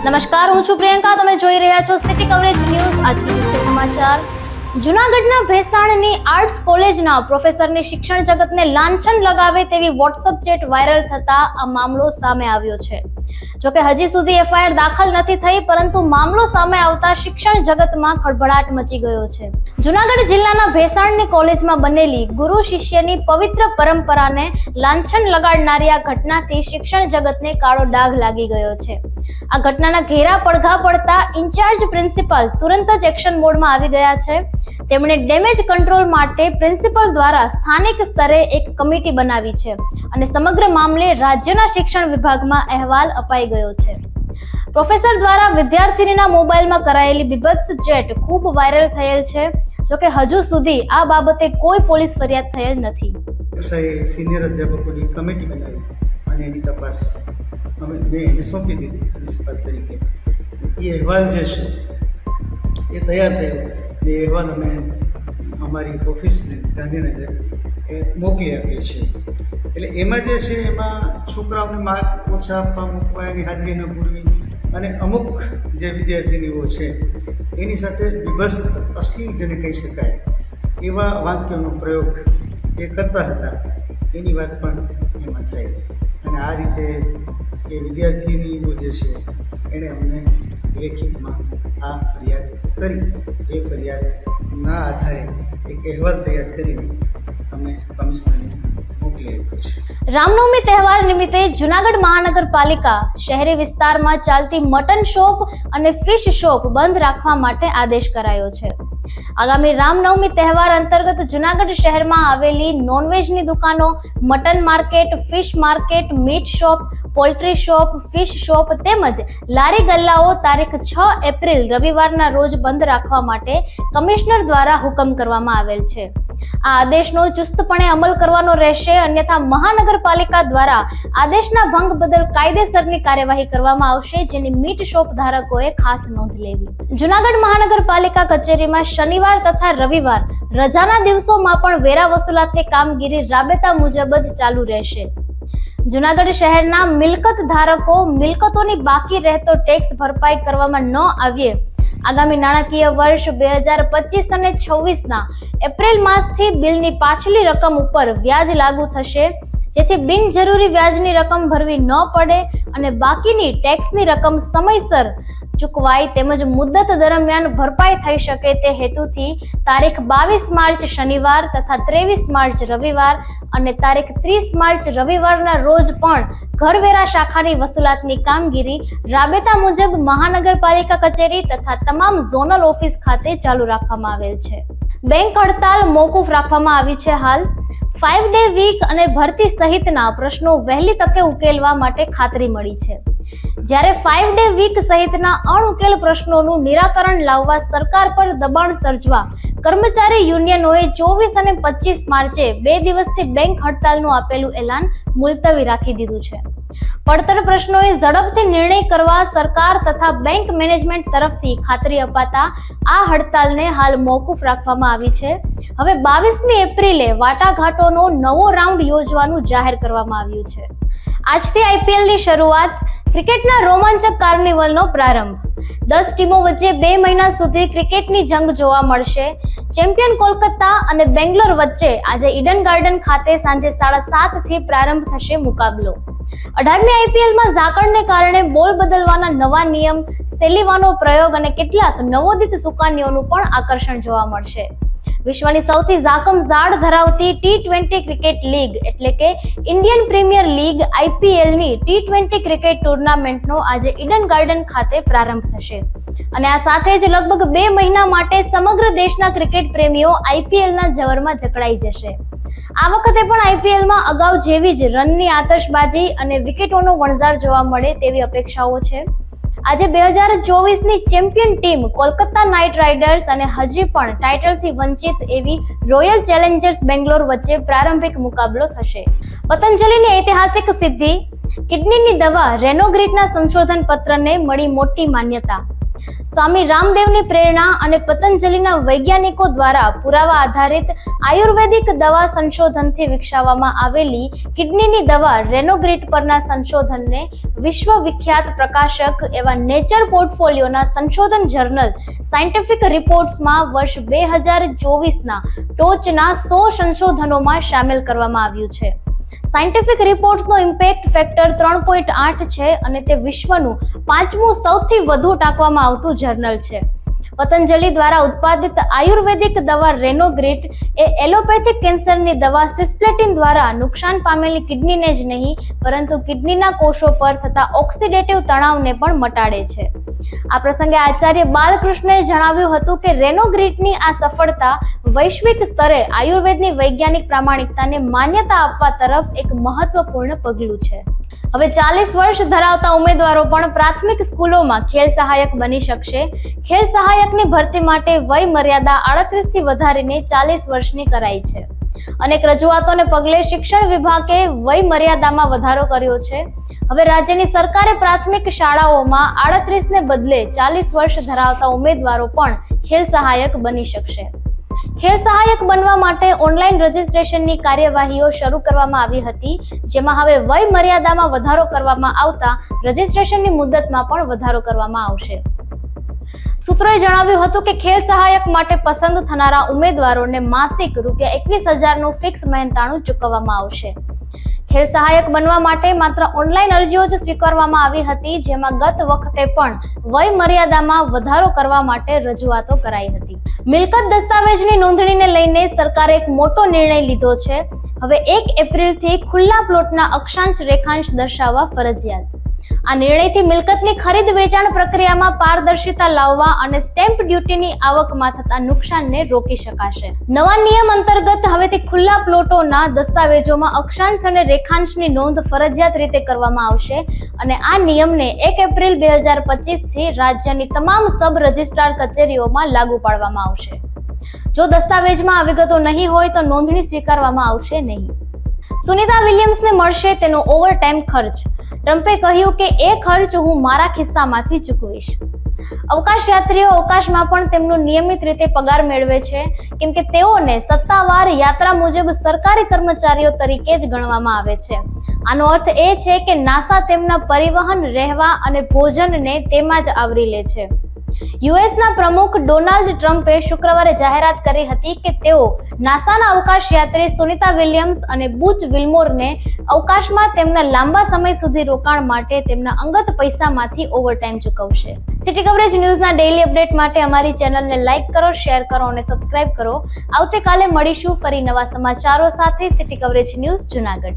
નમસ્કાર, હું છું પ્રિયંકા. તમે જોઈ રહ્યા છો સિટી કવરેજ ન્યૂઝ. આજના મુખ્ય સમાચાર. જૂનાગઢના ભેસાણની આર્ટ્સ કોલેજના પ્રોફેસરની શિક્ષણ જગતને લાંછન લગાવે તેવી વોટ્સએપ ચેટ વાયરલ થતા આ મામલો સામે આવ્યો છે. જોકે હજી સુધી એફઆઈઆર દાખલ નથી થઈ, પરંતુ મામલો સામે આવતા શિક્ષણ જગતમાં ખળભળાટ મચી ગયો છે. જૂનાગઢ જિલ્લાના ભેસાણની કોલેજમાં બનેલી ગુરુ શિષ્યની પવિત્ર પરંપરાને લાંછન લગાડનારી આ ઘટનાથી શિક્ષણ જગતને કાળો ડાઘ લાગી ગયો છે. આ ઘટનાના ઘેરા પડઘા પડતા ઇન્ચાર્જ પ્રિન્સિપાલ તુરંત જ એક્શન મોડમાં આવી ગયા છે. તેમણે ડેમેજ કંટ્રોલ માટે પ્રિન્સિપલ દ્વારા સ્થાનિક સ્તરે એક કમિટી બનાવી છે અને સમગ્ર મામલે રાજ્યના શિક્ષણ વિભાગમાં અહેવાલ અપાઈ ગયો છે. પ્રોફેસર દ્વારા વિદ્યાર્થીનીના મોબાઈલમાં કરાયેલી બીભત્સ ચેટ ખૂબ વાયરલ થયેલ છે. જોકે હજુ સુધી આ બાબતે કોઈ પોલીસ ફરિયાદ થયેલ નથી. સિનિયર અધ્યાપકોની કમિટી બનાવી અને એની તપાસ મેં એને સોંપી દીધી પ્રિન્સિપાલ તરીકે. એ અહેવાલ જે છે એ તૈયાર થયો. એ અહેવાલ અમે અમારી ઓફિસને ગાંધીનગર એ મોકલી આપીએ છીએ. એટલે એમાં જે છે એમાં છોકરાઓને માર્ક ઓછા આપવા, મૂકવા, એની હાજરી ન પૂરવી અને અમુક જે વિદ્યાર્થીનીઓ છે એની સાથે વિભત્સ અશ્લીલ જેને કહી શકાય એવા વાક્યોનો પ્રયોગ એ કરતા હતા. એની વાત પણ એમાં થઈ અને આ રીતે એ વિદ્યાર્થીનીઓ જે છે એણે અમને લેખિતમાં આ ફરિયાદ કરી. જે ફરિયાદના આધારે એક અહેવાલ તૈયાર કરીને અમે કમિશનરને મોકલી આપ્યો છે. રામનવમી તહેવાર નિમિત્તે જૂનાગઢ મહાનગરપાલિકા શહેરી વિસ્તારમાં ચાલતી મટન શોપ અને ફિશ શોપ બંધ રાખવા માટે આદેશ કરાયો છે. આગામી રામનવમી તહેવાર અંતર્ગત જૂનાગઢ શહેરમાં આવેલી નોનવેજની દુકાનો, mutton market, fish market, meet shop, poultry shop, fish shop તેમજ લારી ગલ્લાઓ તારીખ 6 એપ્રિલ રવિવારના રોજ બંધ રાખવા માટે કમિશનર દ્વારા હુકમ કરવામાં આવેલ છે. આ આદેશનો ચુસ્તપણે અમલ કરવાનો રહેશે, અન્યથા મહાનગરપાલિકા દ્વારા આદેશના ભંગ બદલ કાયદેસરની કાર્યવાહી કરવામાં આવશે, જેની મીટ શોપ ધારકોએ ખાસ નોંધ લેવી. જૂનાગઢ મહાનગરપાલિકા કચેરીમાં શનિવાર તથા રવિવાર રજાના દિવસોમાં પણ વેરા વસૂલાતની કામગીરી રાબેતા મુજબ જ ચાલુ રહેશે. જૂનાગઢ શહેરના મિલકત ધારકો મિલકતોની બાકી રહેતો ટેક્સ ભરપાઈ કરવામાં ન આવીએ આગામી નાણાકીય વર્ષ 2025 અને 26ના એપ્રિલ માસથી બિલની પાછલી રકમ ઉપર વ્યાજ લાગુ થશે, જેથી બિનજરૂરી વ્યાજની રકમ ભરવી ન પડે અને બાકીની ટેક્સની રકમ સમયસર ચૂકવાય તેમજ મુદ્દત દરમિયાન ભરપાઈ થઈ શકે તે હેતુથી તારીખ 22 માર્ચ શનિવાર તથા 23 માર્ચ રવિવાર અને તારીખ 30 માર્ચ રવિવારના રોજ પણ ઘરવેરા શાખાની વસૂલાતની કામગીરી રાબેતા મુજબ મહાનગરપાલિકા કચેરી તથા તમામ ઝોનલ ઓફિસ ખાતે ચાલુ રાખવામાં આવેલ છે. બેંક હડતાલ મોકૂફ રાખવામાં આવી છે. હાલ 5 ડે વીક અને ભરતી સહિતના પ્રશ્નો વહેલી તકે ઉકેલવા માટે ખાતરી મળી છે. જ્યારે 5 ડે વીક સહિતના અણઉકેલ પ્રશ્નોનું નિરાકરણ લાવવા સરકાર પર દબાણ સર્જવા કર્મચારી યુનિયનોએ 24 અને 25 માર્ચે 2 દિવસથી બેંક હડતાલનું આપેલું એલાન મુલતવી રાખી દીધું છે. પડતર પ્રશ્નોએ ઝડપથી નિર્ણય કરવા સરકાર તથા બેંક મેનેજમેન્ટ તરફથી ખાતરી અપાતા આ હડતાલને હાલ મોકૂફ રાખવામાં આવી છે. હવે 22મી એપ્રિલે વાટાઘાટોનો નવો રાઉન્ડ યોજવાનું જાહેર કરવામાં આવ્યું છે. આજથી આઈપીએલની શરૂઆત. ક્રિકેટના રોમાંચક કાર્નિવલનો પ્રારંભ. 10 ટીમો વચ્ચે 2 મહિના સુધી ક્રિકેટની જંગ જોવા મળશે. ચેમ્પિયન કોલકાતા અને બેંગ્લોર વચ્ચે આજે ઈડન ગાર્ડન ખાતે સાંજે 7:30 થી પ્રારંભ થશે મુકાબલો. 18મી આઈપીએલમાં ઝાકળને કારણે બોલ બદલવાના નવા નિયમ, સેલીવાનો પ્રયોગ અને કેટલાક નવોદિત સુકાનીઓનું પણ આકર્ષણ જોવા મળશે. વિશ્વની સૌથી ઝાકમઝાળ ધરાવતી T20 ક્રિકેટ લીગ એટલે કે ઇન્ડિયન પ્રીમિયર લીગ IPLની T20 ક્રિકેટ ટુર્નામેન્ટનો આજે ઈડન ગાર્ડન ખાતે પ્રારંભ થશે અને આ સાથે જ લગભગ 2 મહિના માટે સમગ્ર દેશના ક્રિકેટ પ્રેમીઓ IPLના જવરમાં જકડાઈ જશે. આ વખતે પણ IPLમાં અગાઉ જેવી જ રનની આતશબાજી અને વિકેટોનો વણઝાર જોવા મળે તેવી અપેક્ષાઓ છે. આજે 2024ની champion team Kolkata Knight Riders અને હજી પણ ટાઇટલથી વંચિત એવી રોયલ ચેલેન્જર્સ બેંગ્લોર વચ્ચે પ્રારંભિક મુકાબલો થશે. પતંજલિની ઐતિહાસિક સિદ્ધિ. કિડનીની દવા રેનોગ્રીટના સંશોધન પત્રને મળી મોટી માન્યતા. સ્વામી રામદેવની પ્રેરણા અને પતંજલિના વૈજ્ઞાનિકો દ્વારા પુરાવા આધારિત આયુર્વેદિક દવા સંશોધનથી વિકસાવવામાં આવેલી કિડનીની દવા રેનોગ્રીટ પરના સંશોધનને વિશ્વ વિખ્યાત પ્રકાશક એવા નેચર પોર્ટફોલિયોના સંશોધન જર્નલ સાયન્ટિફિક રિપોર્ટ્સમાં વર્ષ 2024ના ટોચના 100 સંશોધનોમાં સામેલ કરવામાં આવ્યું છે. સાયન્ટિફિક રિપોર્ટ્સનો ઇમ્પેક્ટ ફેક્ટર 3.8 છે અને તે વિશ્વનું 5મું સૌથી વધુ ટાંકવામાં આવતું જર્નલ છે. પતંજલિ દ્વારા ઉત્પાદિત આયુર્વેદિક દવા રેનોગ્રીટ એ એલોપેથિક કેન્સરની દવા સિસ્પ્લેટિન દ્વારા નુકસાન પામેલી કિડનીને જ નહીં પરંતુ કિડનીના કોષો પર થતા ઓક્સિડેટિવ તણાવને પણ મટાડે છે. આ પ્રસંગે આચાર્ય બાલકૃષ્ણએ જણાવ્યું હતું કે રેનોગ્રીટની આ સફળતા વૈશ્વિક સ્તરે આયુર્વેદની વૈજ્ઞાનિક પ્રામાણિકતાને માન્યતા આપવા તરફ એક મહત્વપૂર્ણ પગલું છે. હવે 40 વર્ષ ધરાવતા ઉમેદવારો પણ પ્રાથમિક સ્કૂલોમાં ખેલ સહાયક બની શકશે. ખેલ સહાયકની ભરતી માટે વય મર્યાદા 38 થી વધારીને 40 વર્ષની કરાઈ છે. અનેક રજૂઆતોને પગલે શિક્ષણ વિભાગે વય મર્યાદામાં વધારો કર્યો છે. હવે રાજ્યની સરકારે પ્રાથમિક શાળાઓમાં 38 ને બદલે 40 વર્ષ ધરાવતા ઉમેદવારો પણ ખેલ સહાયક બની શકશે. ખેલ સહાયક બનવા માટે ઓનલાઈન રજીસ્ટ્રેશનની કાર્યવાહીઓ શરૂ કરવામાં આવી હતી, જેમાં હવે વય મર્યાદામાં વધારો કરવામાં આવતા રજીસ્ટ્રેશનની મુદતમાં પણ વધારો કરવામાં આવશે. સૂત્રોએ જણાવ્યું હતું કે ખેલ સહાયક માટે પસંદ થનારા ઉમેદવારોને માસિક ₹21,000નું ફિક્સ મહેનતાણું ચૂકવવામાં આવશે. ખેલ સહાયક બનવા માટે માત્ર ઓનલાઈન અરજીઓ જ સ્વીકારવામાં આવી હતી, જેમાં ગત વખતે પણ વય મર્યાદામાં વધારો કરવા માટે રજૂઆતો કરાઈ હતી. મિલકત દસ્તાવેજની નોંધણીને લઈને સરકારે એક મોટો નિર્ણય લીધો છે. હવે 1 એપ્રિલથી ખુલ્લા પ્લોટના અક્ષાંશ રેખાંશ દર્શાવવા ફરજિયાત. આ નિર્ણયથી મિલકતની ખરીદ વેચાણ પ્રક્રિયામાં પારદર્શિતા લાવવા અને સ્ટેમ્પ ડ્યુટીની આવકમાં થતા નુકસાનને રોકી શકાશે. નવા નિયમ અંતર્ગત હવેથી ખુલ્લા પ્લોટોના દસ્તાવેજોમાં અક્ષાંશ અને રેખાંશની નોંધ ફરજિયાત રીતે કરવામાં આવશે અને આ નિયમને 1 એપ્રિલ 2025 થી રાજ્યની તમામ સબ રજિસ્ટ્રાર કચેરીઓમાં લાગુ પાડવામાં આવશે. જો દસ્તાવેજમાં આ વિગતો નહીં હોય તો નોંધણી સ્વીકારવામાં આવશે નહીં. સુનિતા વિલિયમ્સને મળશે તેનો ઓવરટાઈમ ખર્ચ. ટ્રમ્પે કહ્યું કે એ ખર્ચ હું મારા ખિસ્સામાંથી ચૂકવીશ. અવકાશ યાત્રીઓ અવકાશમાં પણ તેમનો નિયમિત રીતે પગાર મેળવે છે, કેમ કે તેઓને સત્તાવાર યાત્રા મુજબ સરકારી કર્મચારીઓ તરીકે જ ગણવામાં આવે છે. આનો અર્થ એ છે કે નાસા તેમના પરિવહન, રહેવા અને ભોજનને તેમાં જ આવરી લે છે. યુએસના પ્રમુખ ડોનાલ્ડ ટ્રમ્પે શુક્રવારે જાહેરાત કરી હતી કે તેઓ નાસાના અવકાશ યાત્રી સુનિતા વિલિયમ્સ અને બુચ વિલ્મોરને અવકાશમાં તેમના લાંબા સમય સુધી રોકાણ માટે તેમના અંગત પૈસામાંથી ઓવરટાઈમ ચૂકવશે. સિટી કવરેજ ન્યૂઝના ડેઇલી અપડેટ માટે અમારી ચેનલને લાઇક કરો, શેર કરો અને સબસ્ક્રાઇબ કરો. આવતીકાલે મળીશું ફરી નવા સમાચારો સાથે. City coverage news Junagadh.